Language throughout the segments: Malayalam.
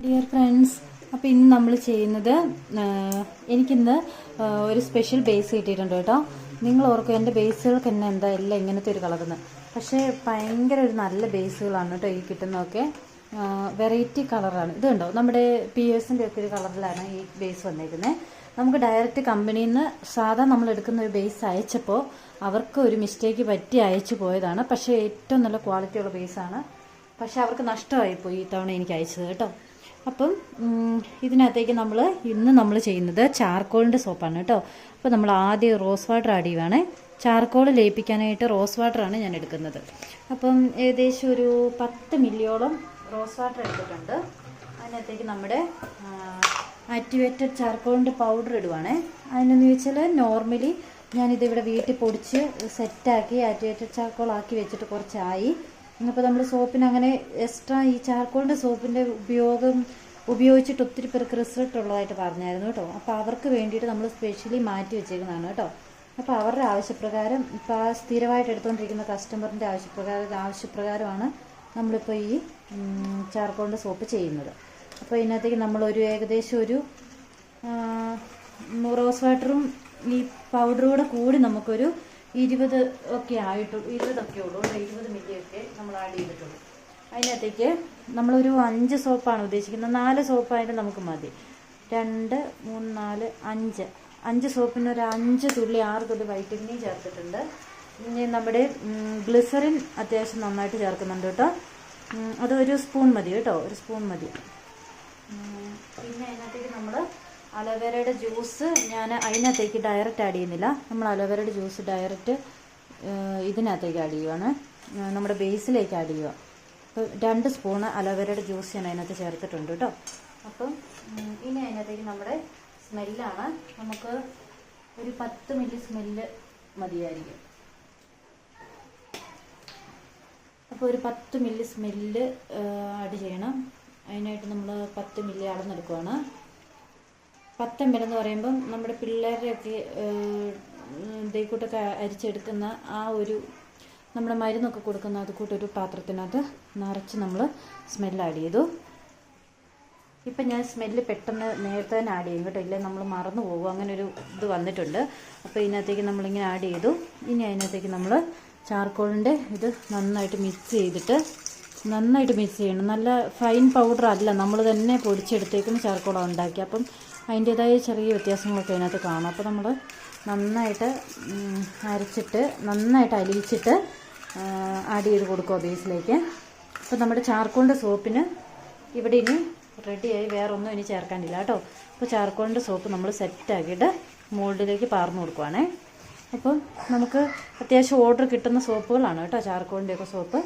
ഡിയർ ഫ്രണ്ട്സ്, അപ്പോൾ ഇന്ന് നമ്മൾ ചെയ്യുന്നത് എനിക്കിന്ന് ഒരു സ്പെഷ്യൽ ബേസ് കിട്ടിയിട്ടുണ്ട് കേട്ടോ. നിങ്ങൾ ഓർക്കും എൻ്റെ ബേസുകൾക്ക് തന്നെ എന്താ എല്ലാം ഇങ്ങനത്തെ ഒരു കളറുന്ന്. പക്ഷേ ഭയങ്കര ഒരു നല്ല ബേസുകളാണ് കേട്ടോ ഈ കിട്ടുന്നതൊക്കെ. വെറൈറ്റി കളറാണ്. ഇത് കണ്ടോ, നമ്മുടെ പിയേഴ്സിൻ്റെ ഒക്കെ ഒരു കളറിലാണ് ഈ ബേസ് വന്നേക്കുന്നത്. നമുക്ക് ഡയറക്റ്റ് കമ്പനിയിൽ നിന്ന് സാധാ നമ്മൾ എടുക്കുന്ന ഒരു ബേസ് അയച്ചപ്പോൾ അവർക്ക് ഒരു മിസ്റ്റേക്ക് പറ്റി അയച്ചു പോയതാണ്. പക്ഷേ ഏറ്റവും നല്ല ക്വാളിറ്റിയുള്ള ബേസാണ്. പക്ഷെ അവർക്ക് നഷ്ടമായിപ്പോയി ഈ തവണ എനിക്ക് അയച്ചത് കേട്ടോ. അപ്പം ഇതിനകത്തേക്ക് ഇന്ന് നമ്മൾ ചെയ്യുന്നത് ചാർക്കോളിൻ്റെ സോപ്പാണ് കേട്ടോ. അപ്പോൾ നമ്മൾ ആദ്യം റോസ് വാട്ടർ ആഡ് ചെയ്യുവാണ്. ചാർക്കോൾ ലയിപ്പിക്കാനായിട്ട് റോസ് വാട്ടറാണ് ഞാൻ എടുക്കുന്നത്. അപ്പം ഏകദേശം ഒരു 10 മില്ലിയോളം റോസ് വാട്ടർ എടുത്തിട്ടുണ്ട്. അതിനകത്തേക്ക് നമ്മുടെ ആക്ടിവേറ്റഡ് ചാർക്കോളിൻ്റെ പൗഡർ ഇടുവാണേ. അതിനെന്ന് ചോദിച്ചാൽ നോർമലി ഞാനിതിവിടെ വീട്ടിൽ പൊടിച്ച് സെറ്റാക്കി ആക്ടിവേറ്റഡ് ചാർക്കോൾ ആക്കി വെച്ചിട്ട് കുറച്ചായി. അപ്പോൾ നമ്മൾ സോപ്പിന് അങ്ങനെ എക്സ്ട്രാ ഈ ചാർക്കോളിൻ്റെ സോപ്പിൻ്റെ ഉപയോഗിച്ചിട്ട് ഒത്തിരി പേർക്ക് റിസൾട്ട് ഉള്ളതായിട്ട് പറഞ്ഞായിരുന്നു കേട്ടോ. അപ്പോൾ അവർക്ക് വേണ്ടിയിട്ട് നമ്മൾ സ്പെഷ്യലി മാറ്റി വെച്ചേക്കുന്നതാണ് കേട്ടോ. അപ്പോൾ അവരുടെ ആവശ്യപ്രകാരം ഇപ്പോൾ ആ സ്ഥിരമായിട്ട് എടുത്തുകൊണ്ടിരിക്കുന്ന കസ്റ്റമറിൻ്റെ ആവശ്യപ്രകാരമാണ് നമ്മളിപ്പോൾ ഈ ചാർക്കോളിൻ്റെ സോപ്പ് ചെയ്യുന്നത്. അപ്പോൾ ഇതിനകത്തേക്ക് നമ്മളൊരു ഏകദേശം ഒരു റോസ് വാട്ടറും ഈ പൗഡറും കൂടി നമുക്കൊരു 20 ഒക്കെ ആയിട്ടുള്ളൂ. 20 ഒക്കെ ഉള്ളൂ. 20 മില്ലിയൊക്കെ നമ്മൾ ആഡ് ചെയ്തിട്ടുള്ളൂ. അതിനകത്തേക്ക് നമ്മളൊരു 5 സോപ്പാണ് ഉദ്ദേശിക്കുന്നത്. 4 സോപ്പായിട്ട് നമുക്ക് മതി. 2, 3, 4, 5 സോപ്പിന് ഒരു 5 തുള്ളി 6 തുള്ളി വൈറ്റമിൻ ചേർത്തിട്ടുണ്ട്. ഇനി നമ്മുടെ ഗ്ലിസറിൻ അത്യാവശ്യം നന്നായിട്ട് ചേർക്കുന്നുണ്ട് കേട്ടോ. അതൊരു സ്പൂൺ മതി കേട്ടോ, ഒരു സ്പൂൺ മതി. പിന്നെ അതിനകത്തേക്ക് നമ്മൾ അലോവേരയുടെ ജ്യൂസ് ഞാൻ അതിനകത്തേക്ക് ഡയറക്റ്റ് ആഡ് ചെയ്യുന്നില്ല. നമ്മൾ അലോവേരയുടെ ജ്യൂസ് ഡയറക്റ്റ് ഇതിനകത്തേക്ക് ആഡ് ചെയ്യുവാണ്, നമ്മുടെ ബേസിലേക്ക് ആഡ് ചെയ്യുക. അപ്പോൾ 2 സ്പൂണ് അലോവേരയുടെ ജ്യൂസ് ഞാൻ അതിനകത്ത് ചേർത്തിട്ടുണ്ട് കേട്ടോ. അപ്പം ഇനി അതിനകത്തേക്ക് നമ്മുടെ സ്മെല്ലാണ്. നമുക്ക് ഒരു 10 മില്ലി സ്മെല്ല് മതിയായിരിക്കും. അപ്പോൾ ഒരു 10 മില്ലി സ്മെല്ല് ആഡ് ചെയ്യണം. അതിനായിട്ട് നമ്മൾ 10 മില്ലി അളന്നെടുക്കുകയാണ്. 10 ml എന്ന് പറയുമ്പം നമ്മുടെ പിള്ളേരുടെയൊക്കെ ഇതേക്കൂട്ടൊക്കെ അരിച്ചെടുക്കുന്ന ആ ഒരു നമ്മുടെ മരുന്നൊക്കെ കൊടുക്കുന്ന അത് കൂട്ടൊരു പാത്രത്തിനകത്ത് നിറച്ച് നമ്മൾ സ്മെല്ല് ആഡ് ചെയ്തു. ഇപ്പം ഞാൻ സ്മെല്ല് പെട്ടെന്ന് നേരത്തെ തന്നെ ആഡ് ചെയ്യും കേട്ടോ, ഇല്ലേ നമ്മൾ മറന്നു പോകും. അങ്ങനെ ഒരു ഇത് വന്നിട്ടുണ്ട്. അപ്പോൾ ഇതിനകത്തേക്ക് നമ്മളിങ്ങനെ ആഡ് ചെയ്തു. ഇനി അതിനകത്തേക്ക് നമ്മൾ ചാർക്കോളിൻ്റെ ഇത് നന്നായിട്ട് മിക്സ് ചെയ്യണം. നല്ല ഫൈൻ പൗഡർ അല്ല, നമ്മൾ തന്നെ പൊടിച്ചെടുത്തേക്കുന്ന ചാർക്കോളാണ് ഉണ്ടാക്കി. അപ്പം അതിൻ്റേതായ ചെറിയ വ്യത്യാസങ്ങളൊക്കെ അതിനകത്ത് കാണാം. അപ്പോൾ നമ്മൾ നന്നായിട്ട് അലിയിച്ചിട്ട് ആഡ് ചെയ്ത് കൊടുക്കുക ബേസിലേക്ക്. അപ്പോൾ നമ്മുടെ ചാർക്കോളിൻ്റെ സോപ്പിന് ഇവിടെ ഇനി റെഡിയായി, വേറെ ഒന്നും ഇനി ചേർക്കാനില്ല കേട്ടോ. അപ്പോൾ ചാർക്കോളിൻ്റെ സോപ്പ് നമ്മൾ സെറ്റാക്കിയിട്ട് മോൾഡിലേക്ക് പാർന്നു കൊടുക്കുവാണേ. അപ്പം നമുക്ക് അത്യാവശ്യം ഓർഡർ കിട്ടുന്ന സോപ്പുകളാണ് കേട്ടോ ചാർക്കോളിൻ്റെയൊക്കെ സോപ്പ്.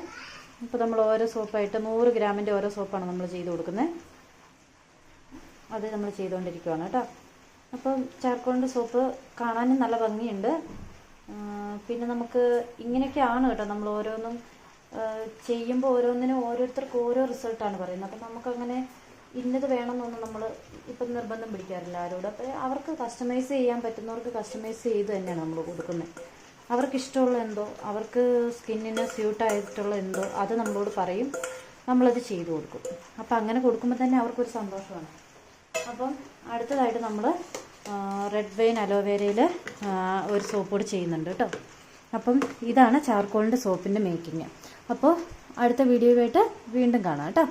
അപ്പോൾ നമ്മൾ ഓരോ സോപ്പായിട്ട് 100 ഗ്രാമിൻ്റെ ഓരോ സോപ്പാണ് നമ്മൾ ചെയ്ത് കൊടുക്കുന്നത്. അത് നമ്മൾ ചെയ്തുകൊണ്ടിരിക്കുകയാണ് കേട്ടോ. അപ്പം ചാർക്കോളിൻ്റെ സോപ്പ് കാണാനും നല്ല ഭംഗിയുണ്ട്. പിന്നെ നമുക്ക് ഇങ്ങനെയൊക്കെയാണ് കേട്ടോ, നമ്മൾ ഓരോന്നും ചെയ്യുമ്പോൾ ഓരോന്നിനും ഓരോരുത്തർക്ക് ഓരോ റിസൾട്ടാണ് പറയുന്നത്. അപ്പം നമുക്കങ്ങനെ ഇന്നത് വേണമെന്നൊന്നും നമ്മൾ ഇപ്പം നിർബന്ധം പിടിക്കാറില്ല ആരോട്. അപ്പോൾ അവർക്ക് കസ്റ്റമൈസ് ചെയ്യാൻ പറ്റുന്നവർക്ക് കസ്റ്റമൈസ് ചെയ്ത് തന്നെയാണ് നമ്മൾ കൊടുക്കുന്നത്. അവർക്ക് ഇഷ്ടമുള്ള എന്തോ, അവർക്ക് സ്കിന്നിന് സ്യൂട്ടായിട്ടുള്ള എന്തോ അത് നമ്മളോട് പറയും, നമ്മളത് ചെയ്തു കൊടുക്കും. അപ്പം അങ്ങനെ കൊടുക്കുമ്പോൾ തന്നെ അവർക്കൊരു സന്തോഷമാണ്. അപ്പം അടുത്തതായിട്ട് നമ്മൾ റെഡ് വൈൻ അലോവേരയിൽ ഒരു സോപ്പ് കൂടി ചെയ്യുന്നുണ്ട് കേട്ടോ. അപ്പം ഇതാണ് ചാർക്കോളിൻ്റെ സോപ്പിൻ്റെ മേക്കിങ്. അപ്പോൾ അടുത്ത വീഡിയോയുമായിട്ട് വീണ്ടും കാണാം കേട്ടോ.